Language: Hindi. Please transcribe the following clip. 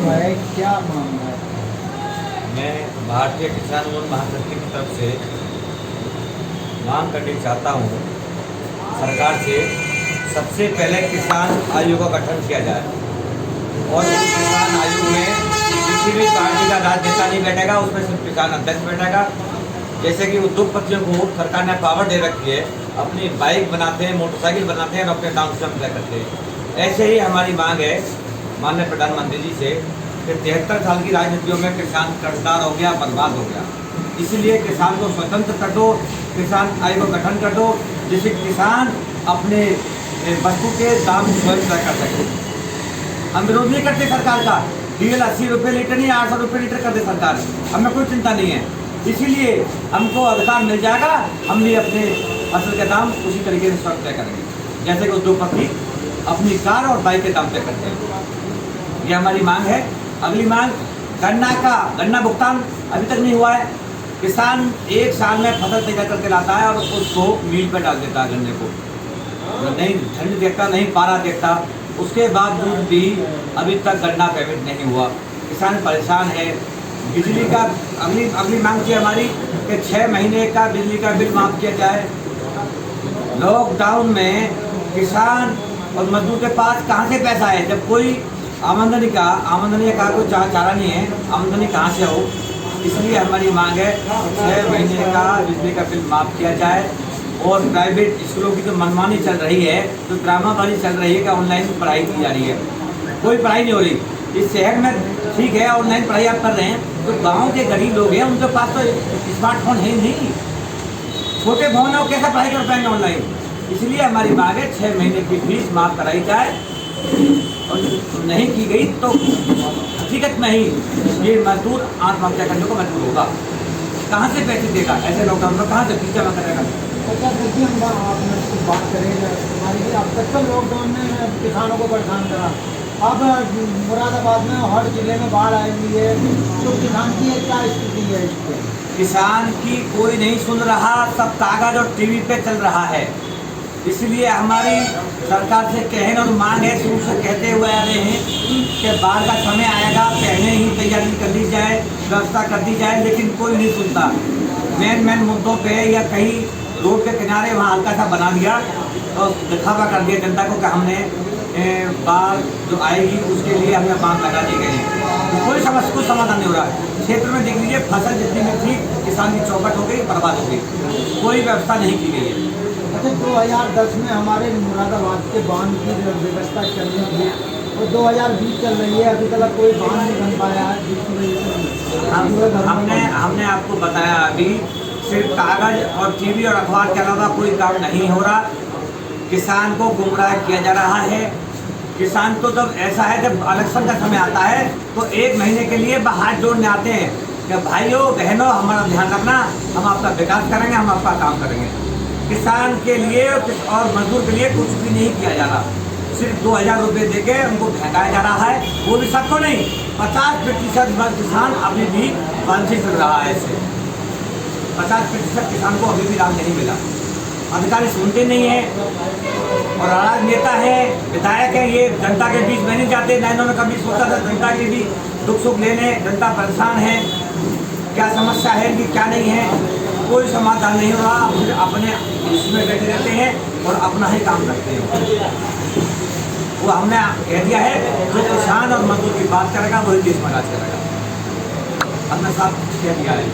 है, क्या मामला है? मैं भारतीय किसान आंदोलन महासमिति की तरफ से मांग करनी चाहता हूँ सरकार से, सबसे पहले किसान आयोग का गठन किया जाए और उस किसान आयोग में किसी भी पार्टी का राजनेता नहीं बैठेगा, उसमें सिर्फ किसान अध्यक्ष बैठेगा। जैसे कि उद्योगपतियों को सरकार ने पावर दे रखी है, अपनी बाइक बनाते हैं, मोटरसाइकिल बनाते हैं और अपने दाम स्वयं तय करते हैं। ऐसे ही हमारी मांग है माननीय प्रधानमंत्री जी से कि 73 साल की राजनीतियों में किसान कर्जदार हो गया, बर्बाद हो गया। इसीलिए किसान को स्वतंत्र कर दो, किसान आयोग का गठन कर दो, जिससे किसान अपने वस्तु के दाम स्वयं तय कर सके। हम विरोध नहीं करते सरकार का, डीजल 80 रुपये लीटर नहीं 800 रुपये लीटर कर दे सरकार, हमें कोई चिंता नहीं है। इसीलिए हमको अधिकार मिल जाएगा, हम भी अपने फसल के दाम उसी तरीके से स्वयं तय करेंगे, जैसे कि उद्योगपति अपनी कार और बाइक के दाम तय करते हैं। ये हमारी मांग है। अगली मांग, गन्ना भुगतान अभी तक नहीं हुआ है। किसान एक साल में फसल तैयार करके लाता है और उसको मिल पर डाल देता है, गन्ने को नहीं ठंड देखता, नहीं पारा देखता, उसके बावजूद भी अभी तक गन्ना पेमेंट नहीं हुआ। किसान परेशान है। बिजली का अगली मांग थी हमारी कि 6 महीने का बिजली का बिल माफ़ किया जाए। लॉकडाउन में किसान और मजदूर के पास कहाँ से पैसा है, जब कोई आमदनी का कोई चारा नहीं है, आमदनी कहाँ से हो। इसलिए हमारी मांग है 6 महीने का बिजली का बिल माफ़ किया जाए। और प्राइवेट स्कूलों की जो मनमानी चल रही है, तो ड्रामाबाजी चल रही है कि ऑनलाइन पढ़ाई की जा रही है, कोई पढ़ाई नहीं हो रही। इस शहर में ठीक है ऑनलाइन पढ़ाई आप कर रहे हैं, तो गांव के गरीब लोग हैं, उनके पास तो स्मार्टफोन है नहीं, छोटे फोन है, वो कैसे पढ़ाई कर पाएंगे ऑनलाइन। इसलिए हमारी मांग है 6 महीने की फीस माफ़ कराई जाए, और नहीं की गई तो हकीकत में ही ये मजदूर आत्महत्या करने को मजबूर होगा। कहाँ से पैसे देगा ऐसे लॉकडाउन में, कहाँ से फीस जमा करेगा। अच्छा देखिए, हम आपने बात करेंगे हमारी, अब तक तो लॉकडाउन ने किसानों को परेशान करा। अब मुरादाबाद में हर जिले में बाढ़ आई हुई है, तो किसान की क्या स्थिति है इस पर? किसान की कोई नहीं सुन रहा, सब कागज और टीवी पे चल रहा है। इसलिए हमारी सरकार से कहने और मांग है, शुरू से कहते हुए आ रहे हैं कि बाढ़ का समय आएगा, पहले ही तैयारी कर ली जाए, व्यवस्था कर दी जाए, लेकिन कोई नहीं सुनता। मेन मुद्दों पे या कहीं रोड के किनारे वहाँ हल्का सा बना दिया और दिखावा कर दिया जनता को कि हमने बाढ़ जो आएगी उसके लिए हमें बांध लगा दी गई है। कोई समस्या, कुछ समाधान नहीं हो रहा है। क्षेत्र में देख लीजिए, फसल जितनी में थी किसान की चौपट हो गई, बर्बाद हो गई, कोई व्यवस्था नहीं की गई है। अच्छा 2010 में हमारे मुरादाबाद के बांध की व्यवस्था चल रही है, और 2020 चल रही है, अभी तक कोई बांध नहीं बन पाया है, जिसकी वजह से हमने आपको बताया, अभी सिर्फ कागज और टीवी और अखबार के अलावा कोई काम नहीं हो रहा। किसान को गुमराह किया जा रहा है। किसान को जब ऐसा है, जब इलेक्शन का समय आता है तो 1 महीने के लिए हाथ जोड़ने आते हैं कि भाइयों बहनों हमारा ध्यान रखना, हम आपका विकास करेंगे, हम आपका काम करेंगे। किसान के लिए और मजदूर के लिए कुछ भी नहीं किया जा रहा। सिर्फ 2000 रुपये दे के उनको फेंकाया जा रहा है, वो भी सबको नहीं, 50% किसान अभी भी वंचित चल रहा है। इससे 50% किसान को अभी भी लाभ नहीं मिला। अधिकारी सुनते नहीं हैं और राजनेता है, विधायक है, ये जनता के बीच में नहीं जाते। नैनों में कभी सोचा था जनता के भी दुख सुख लेने, जनता परेशान है, क्या समस्या है कि क्या नहीं है, कोई समाधान नहीं हो रहा। फिर अपने इसमें बैठे रहते हैं और अपना ही काम करते हैं। वो हमने कह दिया है, जो किसान और मजदूर की बात करेगा वही देश में राज करेगा, हमने साफ कह दिया है।